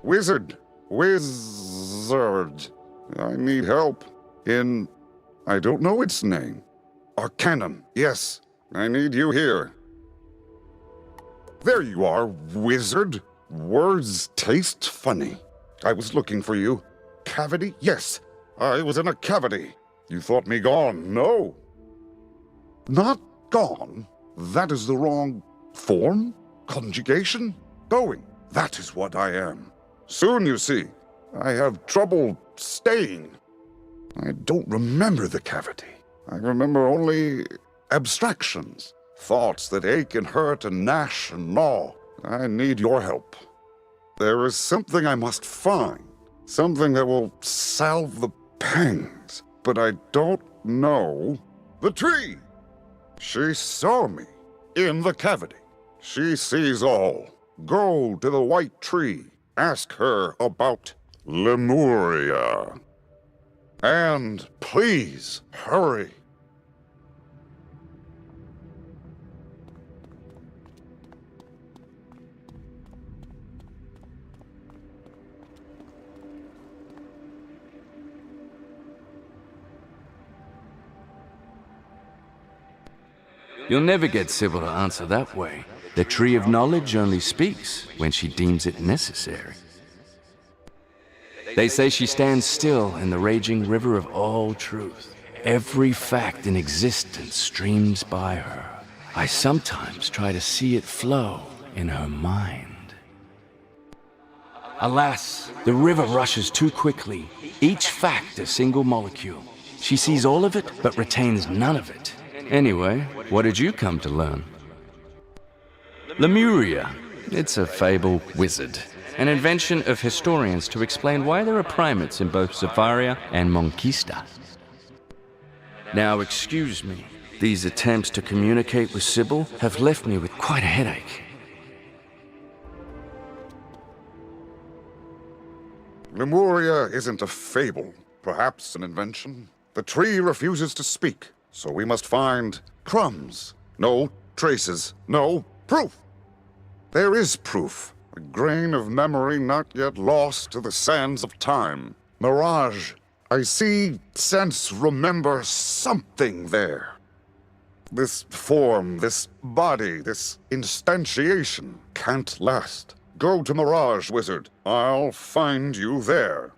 Wizard! Wizard! I need help in... I don't know its name. Arcanum, yes. I need you here. There you are, wizard. Words taste funny. I was looking for you. Cavity? Yes. I was in a cavity. You thought me gone. No. Not gone. That is the wrong form, conjugation, going. That is what I am. Soon, you see. I have trouble staying. I don't remember the cavity. I remember only abstractions, thoughts that ache and hurt and gnash and gnaw. I need your help. There is something I must find, something that will salve the pangs, but I don't know. The tree! She saw me in the cavity. She sees all. Go to the white tree. Ask her about Lemuria. And please, hurry. You'll never get Sybil to answer that way. The Tree of Knowledge only speaks when she deems it necessary. They say she stands still in the raging river of all truth. Every fact in existence streams by her. I sometimes try to see it flow in her mind. Alas, the river rushes too quickly, each fact a single molecule. She sees all of it, but retains none of it. Anyway, what did you come to learn? Lemuria. It's a fable wizard. An invention of historians to explain why there are primates in both Zafaria and Monquista. Now, excuse me. These attempts to communicate with Sybil have left me with quite a headache. Lemuria isn't a fable, perhaps an invention. The tree refuses to speak, so we must find crumbs. No traces. No proof. There is proof. A grain of memory not yet lost to the sands of time. Mirage. I see, sense, remember something there. This form, this body, this instantiation can't last. Go to Mirage, wizard. I'll find you there.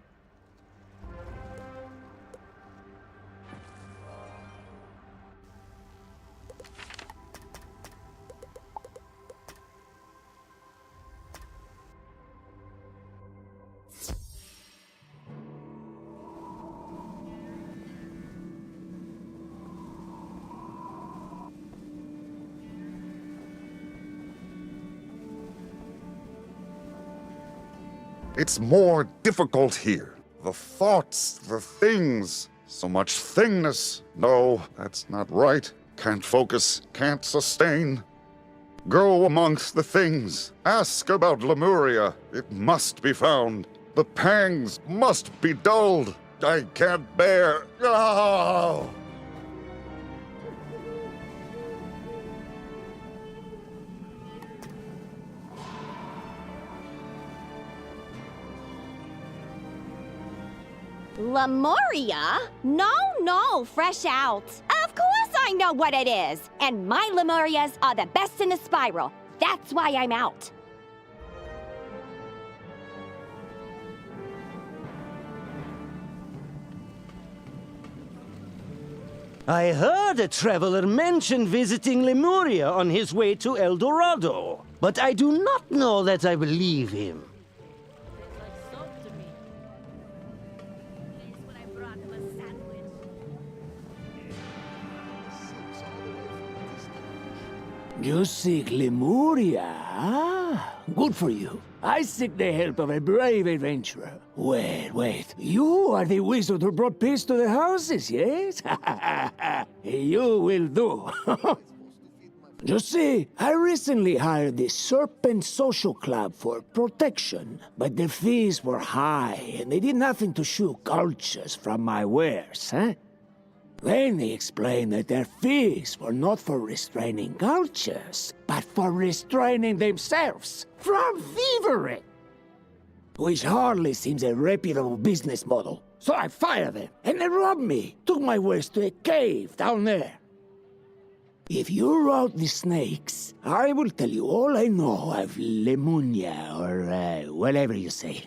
It's more difficult here. The thoughts, the things, so much thingness. No, that's not right. Can't focus, can't sustain. Go amongst the things. Ask about Lemuria. It must be found. The pangs must be dulled. I can't bear. Oh! Lemuria? No, fresh out. Of course I know what it is. And my Lemurias are the best in the spiral. That's why I'm out. I heard a traveler mention visiting Lemuria on his way to El Dorado, but I do not know that I believe him. You seek Lemuria? Ah, good for you. I seek the help of a brave adventurer. Wait. You are the wizard who brought peace to the houses, yes? You will do. You see, I recently hired the Serpent Social Club for protection, but the fees were high, and they did nothing to shoo cultures from my wares, huh? Then they explained that their fees were not for restraining cultures, but for restraining themselves from thievery. which hardly seems a reputable business model. So I fired them, and they robbed me, took my wares to a cave down there. If you route the snakes, I will tell you all I know of Lemuria, or whatever you say.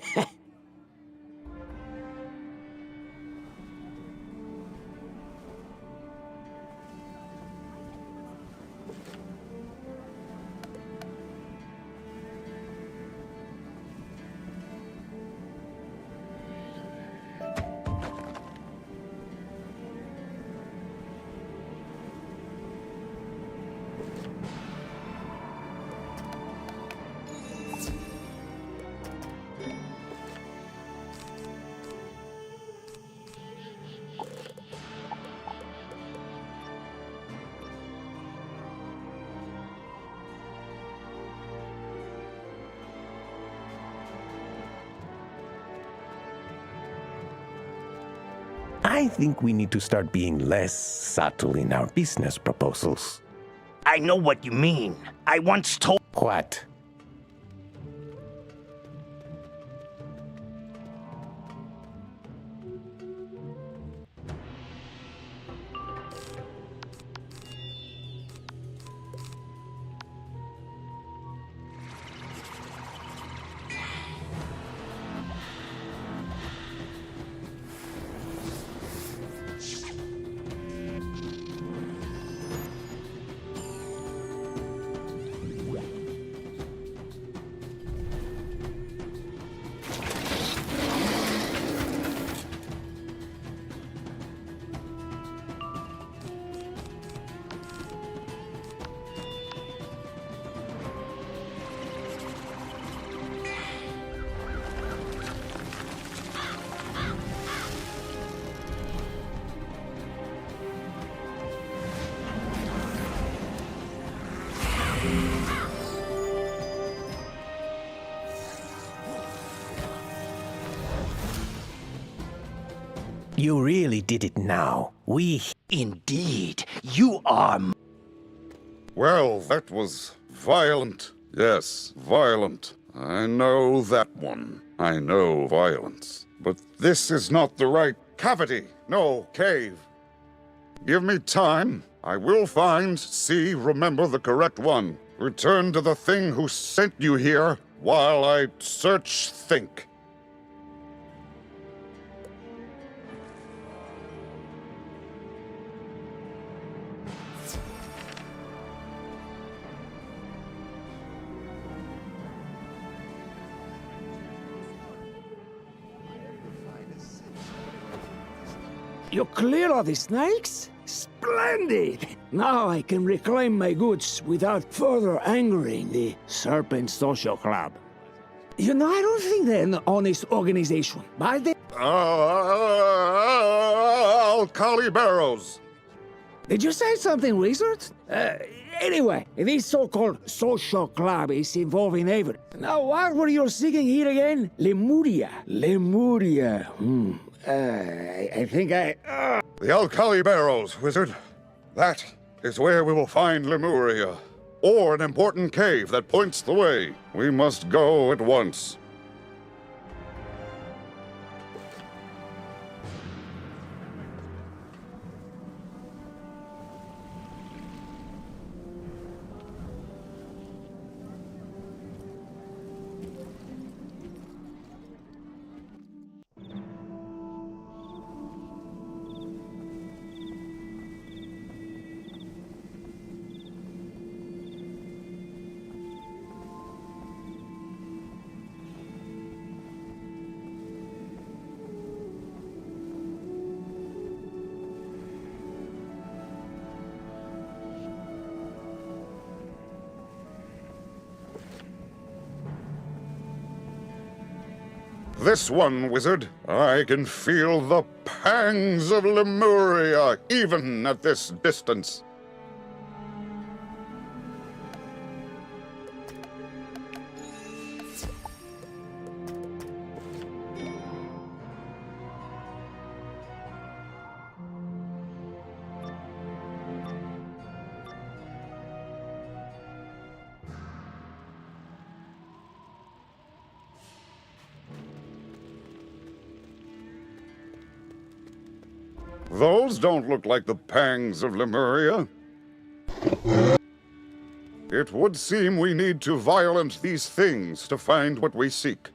I think we need to start being less subtle in our business proposals. I know what you mean. I once told. What? You really did it now. Indeed, you are. Well, that was violent. Yes, violent. I know that one. I know violence. But this is not the right cavity. No, cave. Give me time. I will find, see, remember the correct one. Return to the thing who sent you here while I search, think. You clear all the snakes? Splendid! Now I can reclaim my goods without further angering the Serpent Social Club. You know, I don't think they're an honest organization, but they... Alkali Barrows. Did you say something, wizard? Anyway, this so-called social club is involving Avon. Now, what were you seeking here again? Lemuria. Lemuria. I think I... The Alkali Barrows, wizard. That is where we will find Lemuria. Or an important cave that points the way. We must go at once. This one, wizard. I can feel the pangs of Lemuria, even at this distance. Those don't look like the pangs of Lemuria. It would seem we need to violence these things to find what we seek.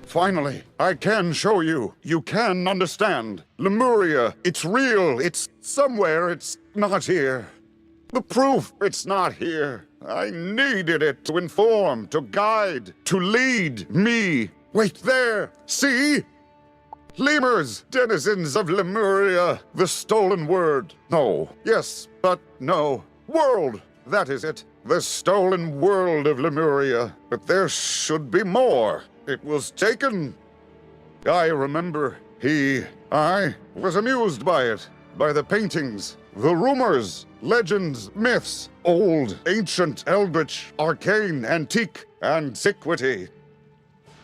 Finally, I can show you. You can understand. Lemuria, it's real. It's somewhere. It's not here. The proof, it's not here. I needed it to inform, to guide, to lead me. Wait there. See? Lemurs, denizens of Lemuria, the stolen word. No. Yes, but no. World. That is it. The stolen world of Lemuria. But there should be more. It was taken. I remember. I was amused by it. By the paintings, the rumors, legends, myths. Old, ancient, eldritch, arcane, antique, antiquity.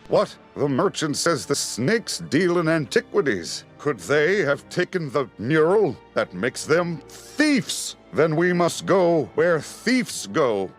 What? The merchant says the snakes deal in antiquities. Could they have taken the mural that makes them thieves? Then we must go where thieves go.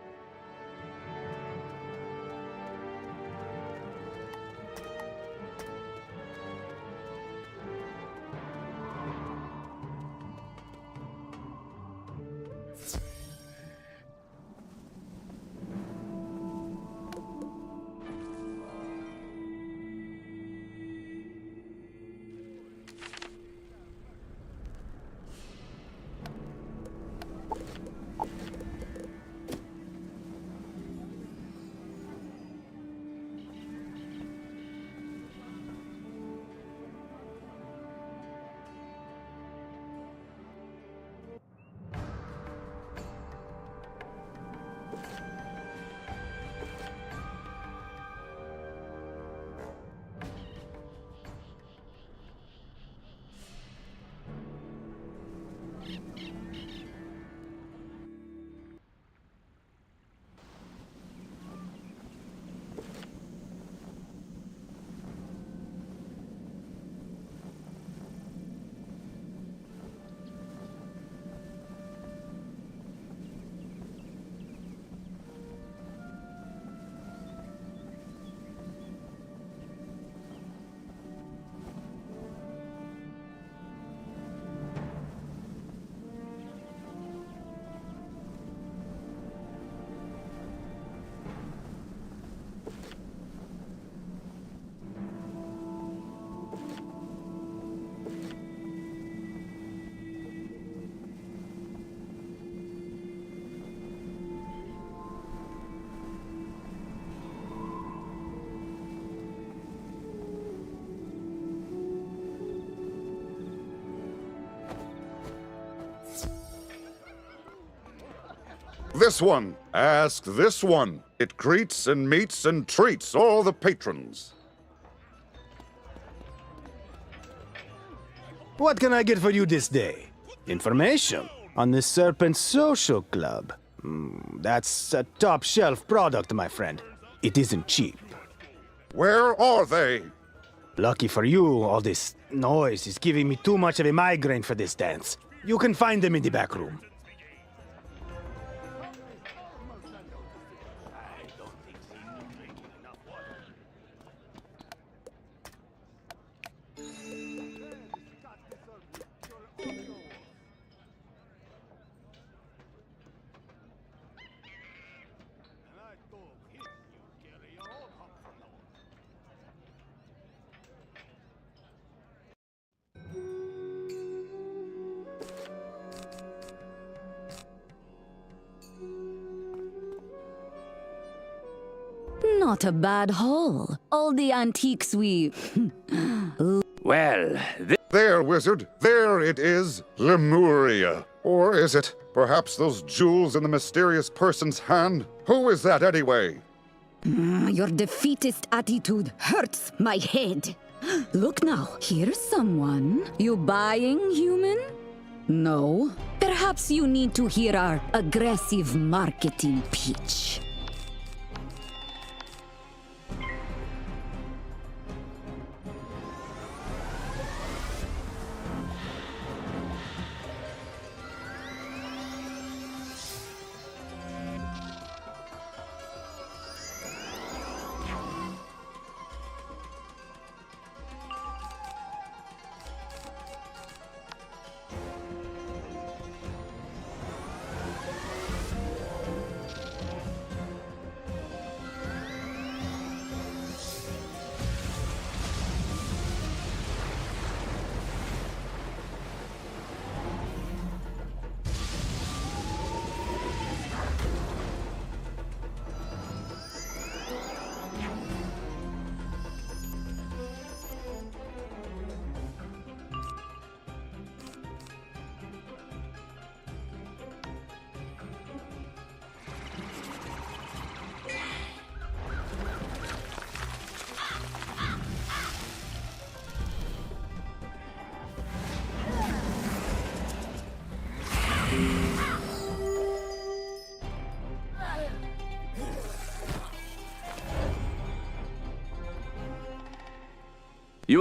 This one. Ask this one. It greets and meets and treats all the patrons. What can I get for you this day? Information on the Serpent Social Club. That's a top-shelf product, my friend. It isn't cheap. Where are they? Lucky for you, all this noise is giving me too much of a migraine for this dance. You can find them in the back room. Not a bad haul. All the antiques we... Well, There, wizard. There it is. Lemuria. Or is it perhaps those jewels in the mysterious person's hand? Who is that anyway? Your defeatist attitude hurts my head. Look now, here's someone. You buying, human? No. Perhaps you need to hear our aggressive marketing pitch.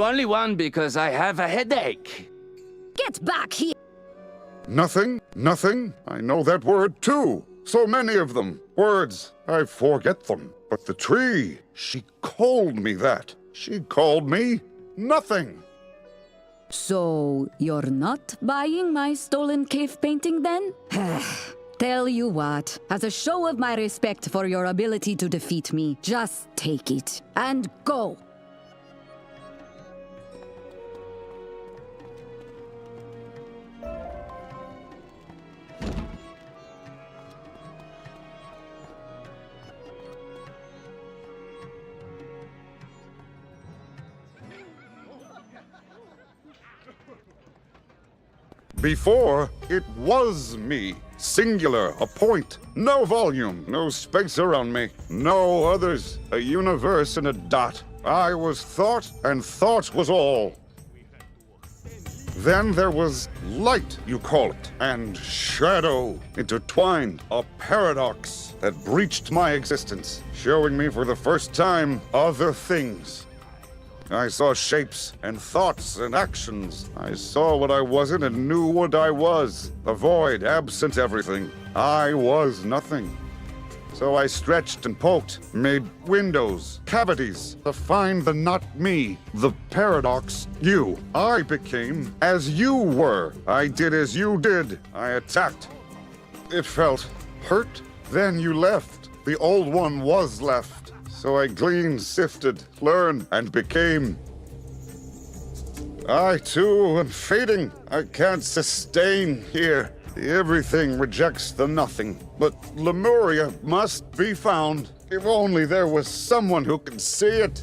you only won because I have a headache. Get back here! Nothing? Nothing? I know that word too. So many of them. Words. I forget them. But the tree, she called me that. She called me nothing. So, you're not buying my stolen cave painting then? Tell you what, as a show of my respect for your ability to defeat me, just take it and go. Before, it was me. Singular, a point. No volume, no space around me. No others. A universe and a dot. I was thought, and thought was all. Then there was light, you call it, and shadow intertwined. A paradox that breached my existence, showing me for the first time other things. I saw shapes and thoughts and actions. I saw what I wasn't and knew what I was. A void, absent everything. I was nothing. So I stretched and poked, made windows, cavities, to find the not me, the paradox, you. I became as you were. I did as you did. I attacked. It felt hurt. Then you left. The old one was left. So I gleaned, sifted, learned, and became. I, too, am fading. I can't sustain here. Everything rejects the nothing. But Lemuria must be found. If only there was someone who could see it.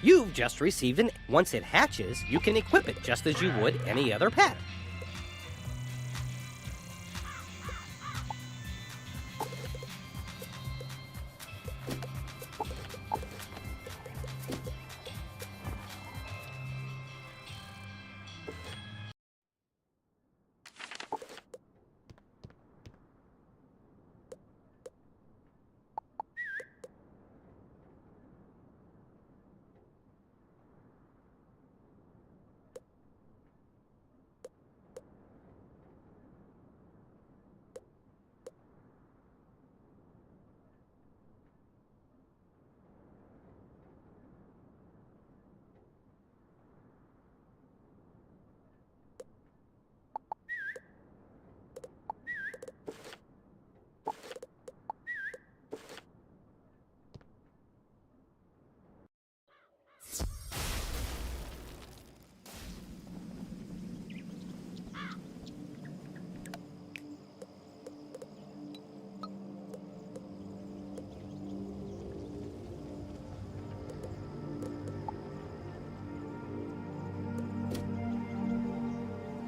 You've just received an... Once it hatches, you can equip it just as you would any other pet.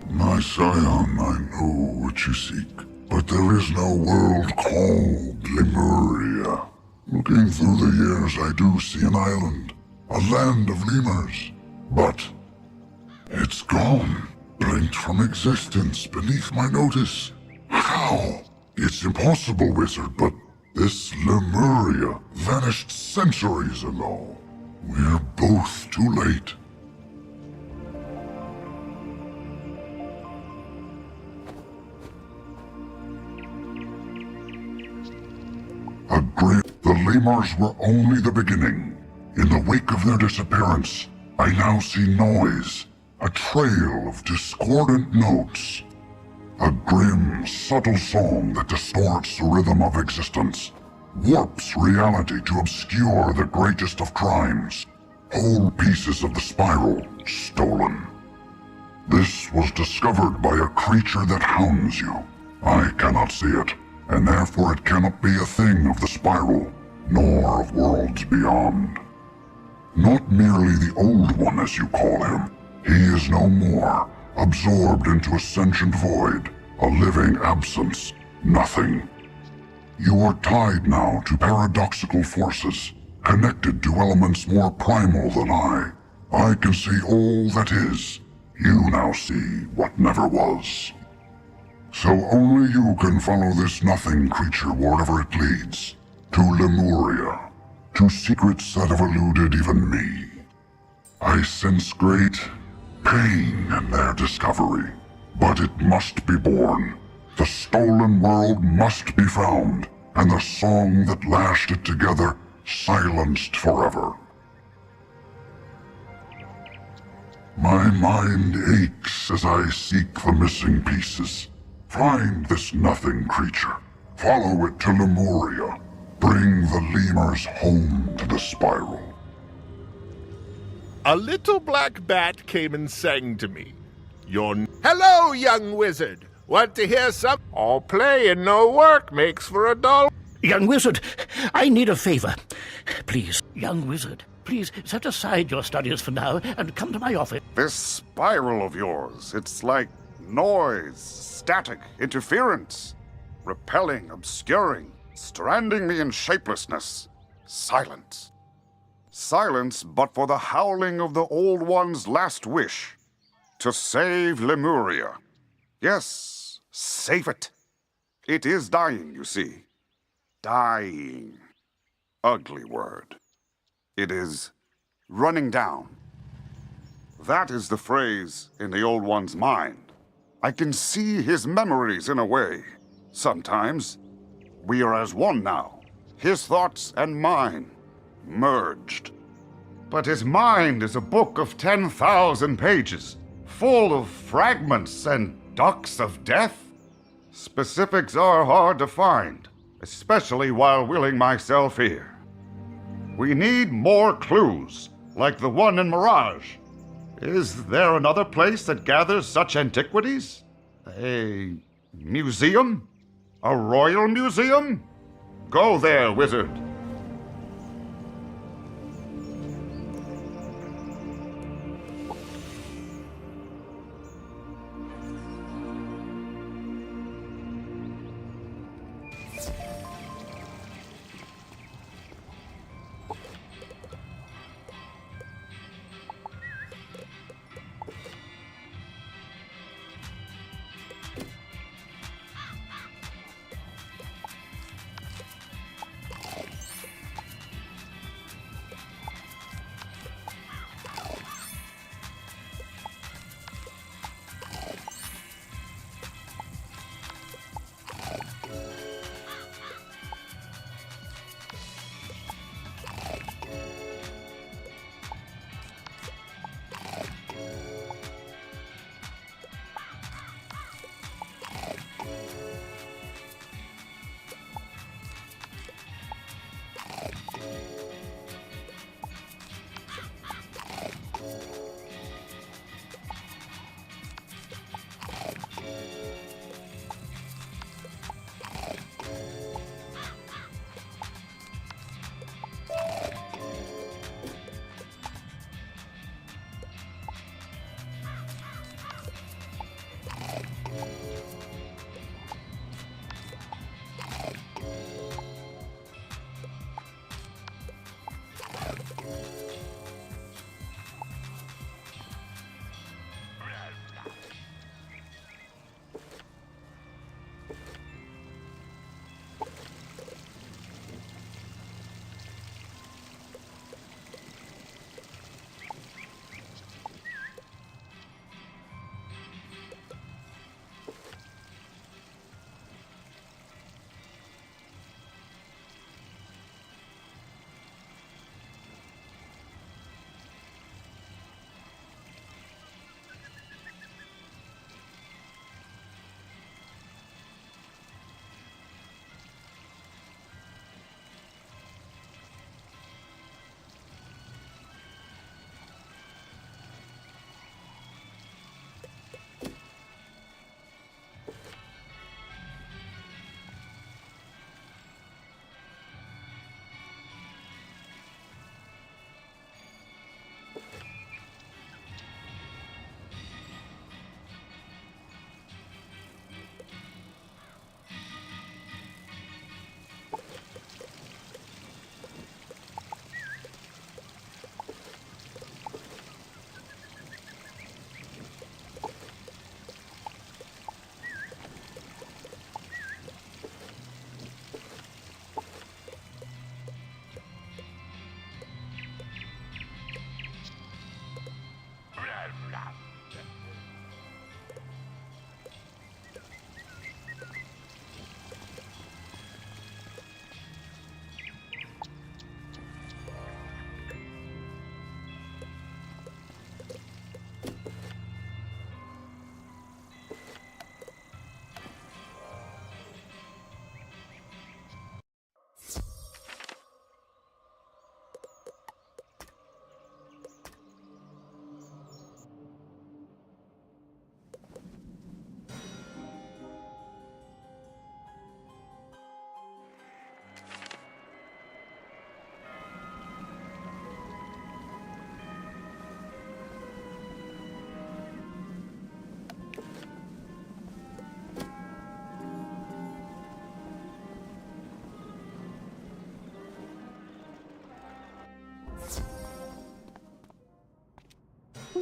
My scion, I know what you seek, but there is no world called Lemuria. Looking through the years, I do see an island, a land of lemurs, but it's gone, blinked from existence beneath my notice. How? It's impossible, wizard, but this Lemuria vanished centuries ago. We're both too late. The lemurs were only the beginning. In the wake of their disappearance, I now see noise, a trail of discordant notes. A grim, subtle song that distorts the rhythm of existence, warps reality to obscure the greatest of crimes. Whole pieces of the spiral stolen. This was discovered by a creature that hounds you. I cannot see it, and therefore it cannot be a thing of the spiral, nor of worlds beyond. Not merely the Old One, as you call him. He is no more, absorbed into a sentient void, a living absence, nothing. You are tied now to paradoxical forces, connected to elements more primal than I. I can see all that is. You now see what never was. So only you can follow this nothing creature wherever it leads. To Lemuria. To secrets that have eluded even me. I sense great pain in their discovery. But it must be born. The stolen world must be found, and the song that lashed it together silenced forever. My mind aches as I seek the missing pieces. Find this nothing creature. Follow it to Lemuria. Bring the lemurs home to the spiral. A little black bat came and sang to me. Hello, young wizard. Want to hear some? All play and no work makes for a dull... Young wizard, I need a favor. Please, young wizard, please set aside your studies for now and come to my office. This spiral of yours, it's like noise, static, interference. Repelling, obscuring, stranding me in shapelessness. Silence. Silence but for the howling of the Old One's last wish. To save Lemuria. Yes, save it. It is dying, you see. Dying. Ugly word. It is running down. That is the phrase in the Old One's mind. I can see his memories in a way. Sometimes we are as one now. His thoughts and mine merged. But his mind is a book of 10,000 pages, full of fragments and ducts of death. Specifics are hard to find, especially while willing myself here. We need more clues, like the one in Mirage. Is there another place that gathers such antiquities? A museum? A royal museum? Go there, wizard.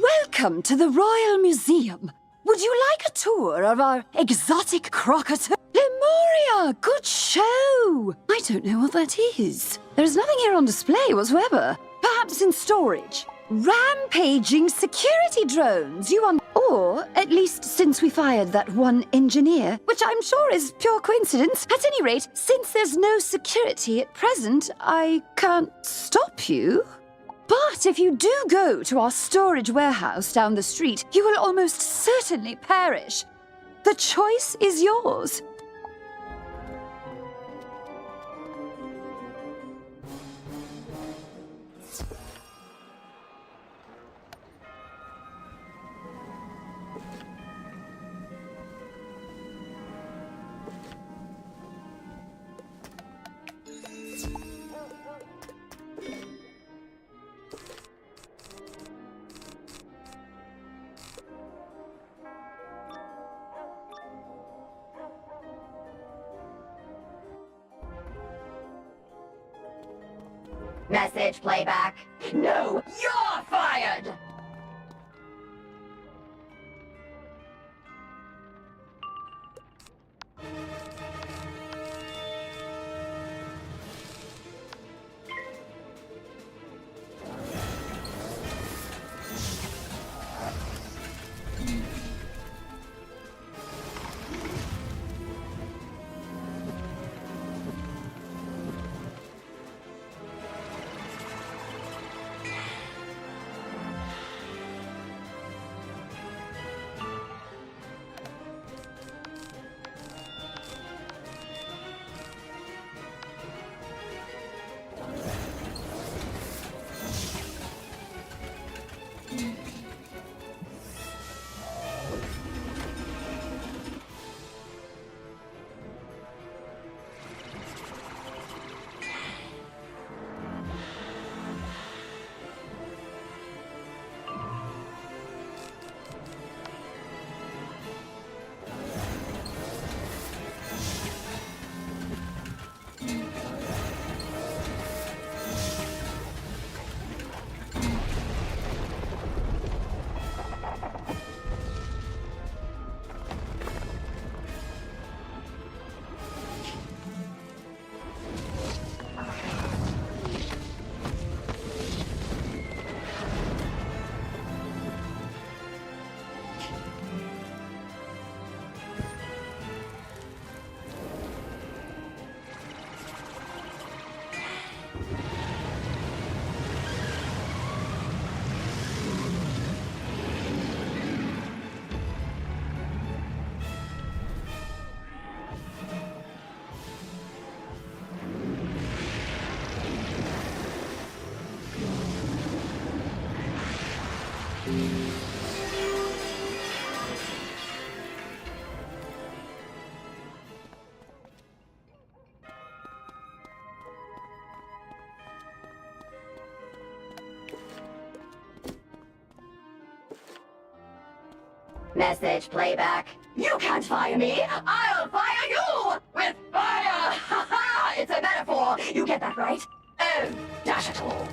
Welcome to the Royal Museum. Would you like a tour of our exotic crocodile? Lemuria, good show! I don't know what that is. There is nothing here on display whatsoever. Perhaps in storage. Rampaging security drones, or, at least since we fired that one engineer, which I'm sure is pure coincidence. At any rate, since there's no security at present, I can't stop you. But if you do go to our storage warehouse down the street, you will almost certainly perish. The choice is yours. Message playback. No, you're fired! Message playback. You can't fire me! I'll fire you! With fire! Ha ha! It's a metaphor! You get that right? Oh, dash it all.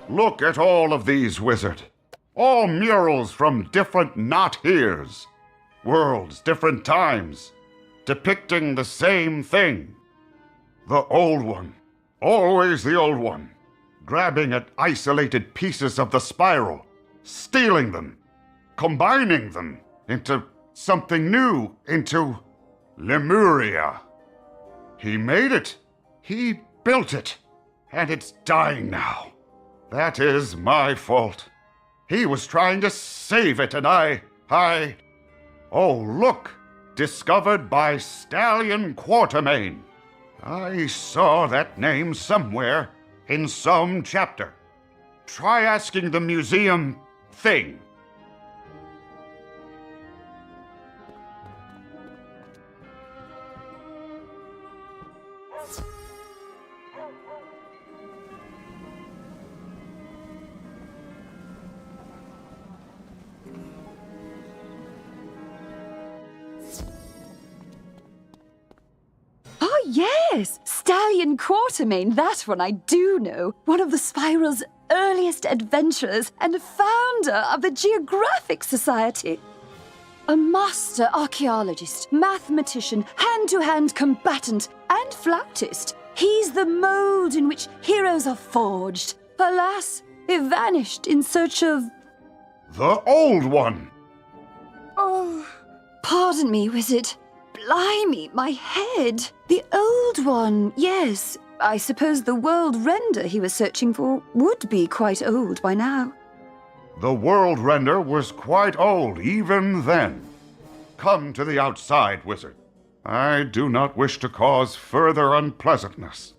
Look at all of these, wizard. All murals from different not heres. Worlds, different times, depicting the same thing. The old one. Always the old one. Grabbing at isolated pieces of the spiral, stealing them, combining them into something new, into Lemuria. He made it. He built it. And it's dying now. That is my fault. He was trying to save it, and I... Oh, look! Discovered by Stallion Quartermain. I saw that name somewhere in some chapter. Try asking the museum thing. Oh, yes! Stallion Quartermain, that one I do know. One of the Spiral's earliest adventurers and founder of the Geographic Society. A master archaeologist, mathematician, hand-to-hand combatant, and flautist. He's the mold in which heroes are forged. Alas, he vanished in search of... The old one! Oh, pardon me, wizard. Blimey, my head. The old one, yes. I suppose the world render he was searching for would be quite old by now. The world render was quite old even then. Come to the outside, wizard. I do not wish to cause further unpleasantness.